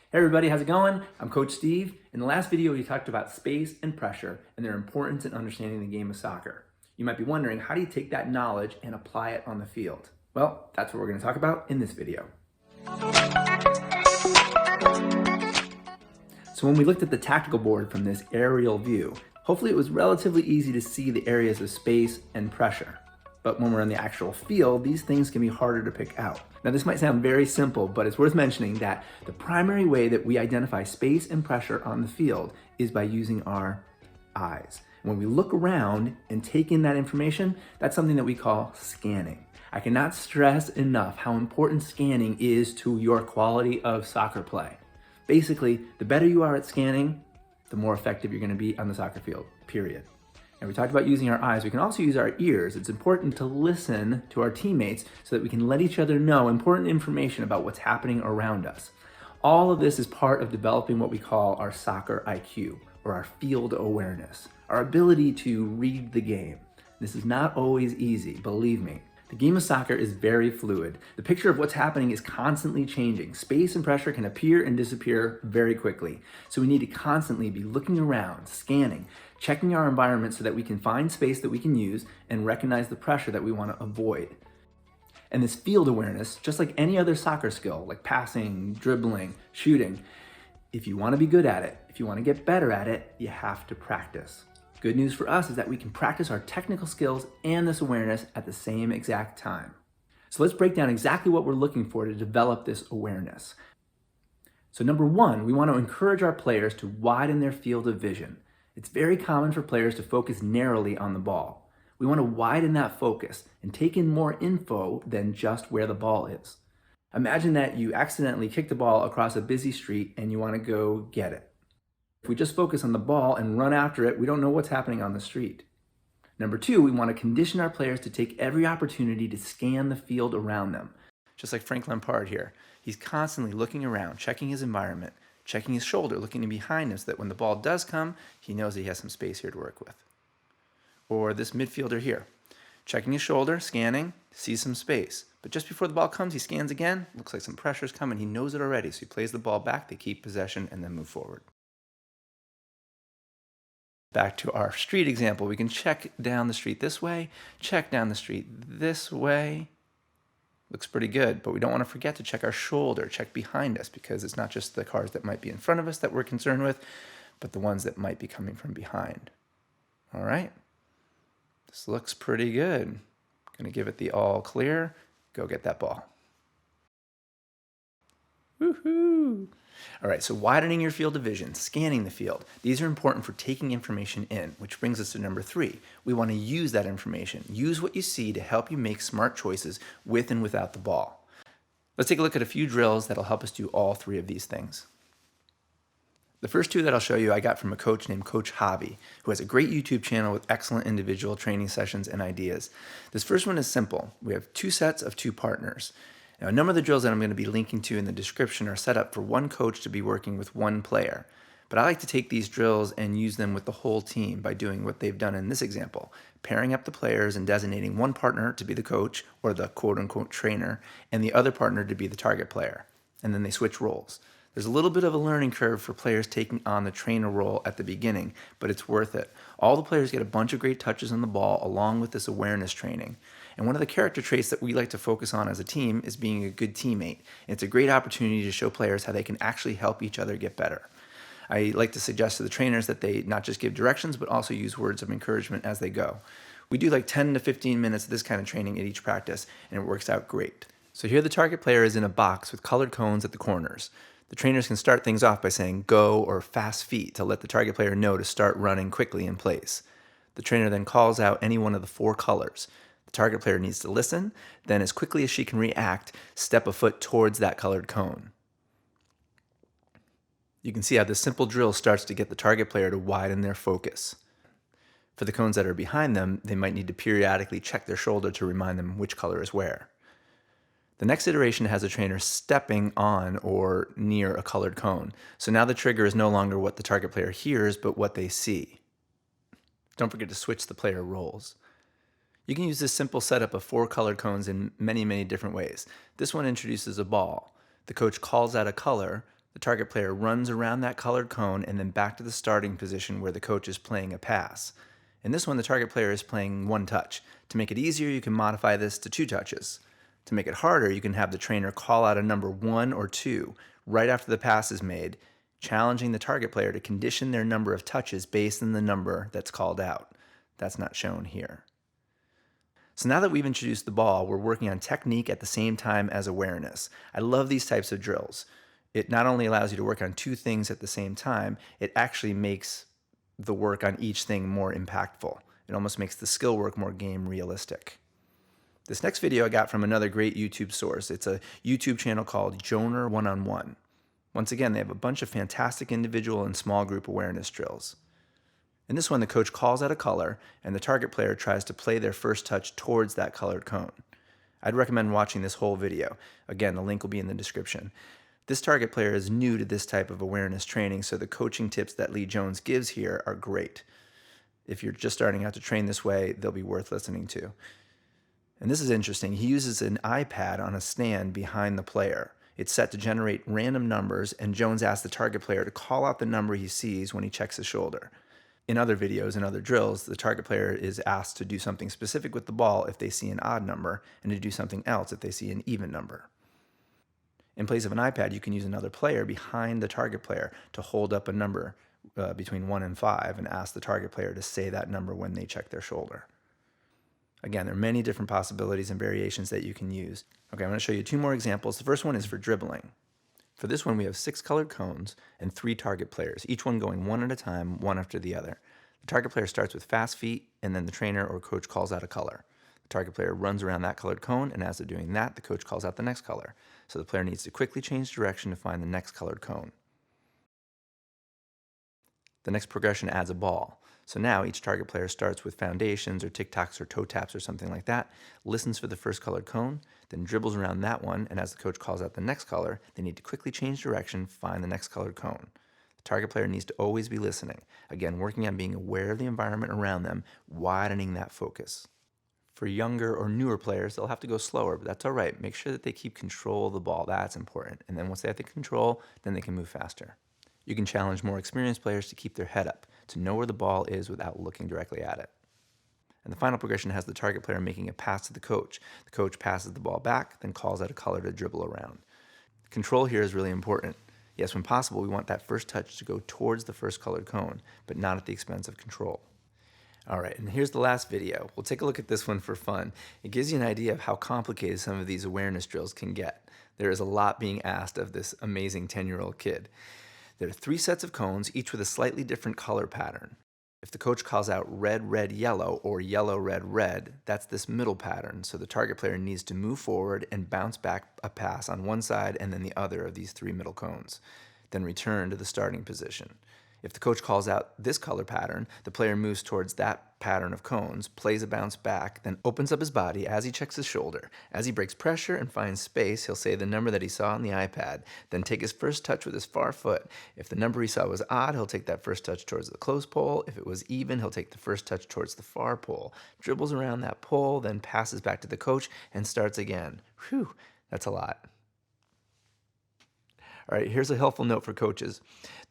Hey everybody, how's it going? I'm Coach Steve. In the last video, we talked about space and pressure and their importance in understanding the game of soccer. You might be wondering, how do you take that knowledge and apply it on the field? Well, that's what we're going to talk about in this video. So when we looked at the tactical board from this aerial view, hopefully it was relatively easy to see the areas of space and pressure. But when we're in the actual field, these things can be harder to pick out. Now this might sound very simple, but it's worth mentioning that the primary way that we identify space and pressure on the field is by using our eyes. When we look around and take in that information, that's something that we call scanning. I cannot stress enough how important scanning is to your quality of soccer play. Basically, the better you are at scanning, the more effective you're going to be on the soccer field, period. And we talked about using our eyes. We can also use our ears. It's important to listen to our teammates so that we can let each other know important information about what's happening around us. All of this is part of developing what we call our soccer IQ, or our field awareness, our ability to read the game. This is not always easy, believe me. The game of soccer is very fluid. The picture of what's happening is constantly changing. Space and pressure can appear and disappear very quickly. So we need to constantly be looking around, scanning, checking our environment so that we can find space that we can use and recognize the pressure that we want to avoid. And this field awareness, just like any other soccer skill, like passing, dribbling, shooting, if you want to be good at it, if you want to get better at it, you have to practice. Good news for us is that we can practice our technical skills and this awareness at the same exact time. So let's break down exactly what we're looking for to develop this awareness. So number one, we want to encourage our players to widen their field of vision. It's very common for players to focus narrowly on the ball. We want to widen that focus and take in more info than just where the ball is. Imagine that you accidentally kick the ball across a busy street and you want to go get it. If we just focus on the ball and run after it, we don't know what's happening on the street. Number two, we want to condition our players to take every opportunity to scan the field around them. Just like Frank Lampard here. He's constantly looking around, checking his environment, checking his shoulder, looking behind him so that when the ball does come, he knows that he has some space here to work with. Or this midfielder here, checking his shoulder, scanning, sees some space. But just before the ball comes, he scans again, looks like some pressure's coming, he knows it already, so he plays the ball back, they keep possession, and then move forward. Back to our street example, we can check down the street this way, check down the street this way. Looks pretty good, but we don't want to forget to check our shoulder, check behind us, because it's not just the cars that might be in front of us that we're concerned with, but the ones that might be coming from behind. All right, this looks pretty good. Gonna give it the all clear. Go get that ball. Woohoo! All right, so widening your field of vision, scanning the field. These are important for taking information in, which brings us to number three. We want to use that information. Use what you see to help you make smart choices with and without the ball. Let's take a look at a few drills that'll help us do all three of these things. The first two that I'll show you I got from a coach named Coach Javi, who has a great YouTube channel with excellent individual training sessions and ideas. This first one is simple. We have two sets of two partners. Now, a number of the drills that I'm going to be linking to in the description are set up for one coach to be working with one player. But I like to take these drills and use them with the whole team by doing what they've done in this example, pairing up the players and designating one partner to be the coach or the quote-unquote trainer and the other partner to be the target player. And then they switch roles. There's a little bit of a learning curve for players taking on the trainer role at the beginning, but it's worth it. All the players get a bunch of great touches on the ball along with this awareness training. And one of the character traits that we like to focus on as a team is being a good teammate. It's a great opportunity to show players how they can actually help each other get better. I like to suggest to the trainers that they not just give directions, but also use words of encouragement as they go. We do like 10 to 15 minutes of this kind of training at each practice, and it works out great. So here the target player is in a box with colored cones at the corners. The trainers can start things off by saying go or fast feet to let the target player know to start running quickly in place. The trainer then calls out any one of the four colors. The target player needs to listen, then as quickly as she can react, step a foot towards that colored cone. You can see how this simple drill starts to get the target player to widen their focus. For the cones that are behind them, they might need to periodically check their shoulder to remind them which color is where. The next iteration has a trainer stepping on or near a colored cone. So now the trigger is no longer what the target player hears, but what they see. Don't forget to switch the player roles. You can use this simple setup of 4 colored cones in many different ways. This one introduces a ball. The coach calls out a color, The target player runs around that colored cone and then back to the starting position where the coach is playing a pass. In this one, the target player is playing one touch. To make it easier, you can modify this to 2 touches. To make it harder, you can have the trainer call out a number 1 or 2 right after the pass is made, challenging the target player to condition their number of touches based on the number that's called out. That's not shown here. So now that we've introduced the ball, we're working on technique at the same time as awareness. I love these types of drills. It not only allows you to work on 2 things at the same time, it actually makes the work on each thing more impactful. It almost makes the skill work more game realistic. This next video I got from another great YouTube source. It's a YouTube channel called Joner One-on-One. Once again, they have a bunch of fantastic individual and small group awareness drills. In this one, the coach calls out a color, and the target player tries to play their first touch towards that colored cone. I'd recommend watching this whole video. Again, the link will be in the description. This target player is new to this type of awareness training, so the coaching tips that Lee Jones gives here are great. If you're just starting out to train this way, they'll be worth listening to. And this is interesting. He uses an iPad on a stand behind the player. It's set to generate random numbers, and Jones asks the target player to call out the number he sees when he checks his shoulder. In other videos and other drills, the target player is asked to do something specific with the ball if they see an odd number, and to do something else if they see an even number. In place of an iPad, you can use another player behind the target player to hold up a number between 1 and 5 and ask the target player to say that number when they check their shoulder. Again, there are many different possibilities and variations that you can use. Okay, I'm going to show you 2 more examples. The first one is for dribbling. For this one, we have 6 colored cones and 3 target players, each one going one at a time, one after the other. The target player starts with fast feet, and then the trainer or coach calls out a color. The target player runs around that colored cone, and as they're doing that, the coach calls out the next color. So the player needs to quickly change direction to find the next colored cone. The next progression adds a ball. So now each target player starts with foundations or tic-tacs or toe taps or something like that, listens for the first colored cone, then dribbles around that one, and as the coach calls out the next color, they need to quickly change direction, find the next colored cone. The target player needs to always be listening, again working on being aware of the environment around them, widening that focus. For younger or newer players, they'll have to go slower, but that's all right. Make sure that they keep control of the ball. That's important. And then once they have the control, then they can move faster. You can challenge more experienced players to keep their head up, to know where the ball is without looking directly at it. And the final progression has the target player making a pass to the coach. The coach passes the ball back, then calls out a color to dribble around. Control here is really important. Yes, when possible, we want that first touch to go towards the first colored cone, but not at the expense of control. All right, and here's the last video. We'll take a look at this one for fun. It gives you an idea of how complicated some of these awareness drills can get. There is a lot being asked of this amazing 10-year-old kid. There are 3 sets of cones, each with a slightly different color pattern. If the coach calls out red, red, yellow, or yellow, red, red, that's this middle pattern, so the target player needs to move forward and bounce back a pass on one side and then the other of these 3 middle cones, then return to the starting position. If the coach calls out this color pattern, the player moves towards that pattern of cones, plays a bounce back, then opens up his body as he checks his shoulder. As he breaks pressure and finds space, he'll say the number that he saw on the iPad, then take his first touch with his far foot. If the number he saw was odd, he'll take that first touch towards the close pole. If it was even, he'll take the first touch towards the far pole, dribbles around that pole, then passes back to the coach and starts again. Whew, that's a lot. All right, here's a helpful note for coaches.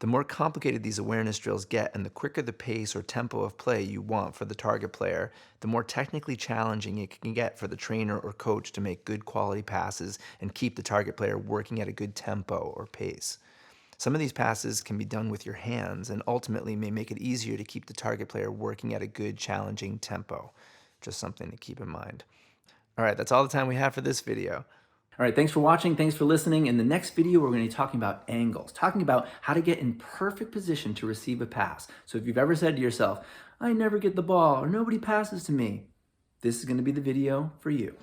The more complicated these awareness drills get and the quicker the pace or tempo of play you want for the target player, the more technically challenging it can get for the trainer or coach to make good quality passes and keep the target player working at a good tempo or pace. Some of these passes can be done with your hands and ultimately may make it easier to keep the target player working at a good, challenging tempo. Just something to keep in mind. All right, that's all the time we have for this video. All right, thanks for watching, thanks for listening. In the next video, we're going to be talking about angles, talking about how to get in perfect position to receive a pass. So if you've ever said to yourself, I never get the ball or nobody passes to me, this is going to be the video for you.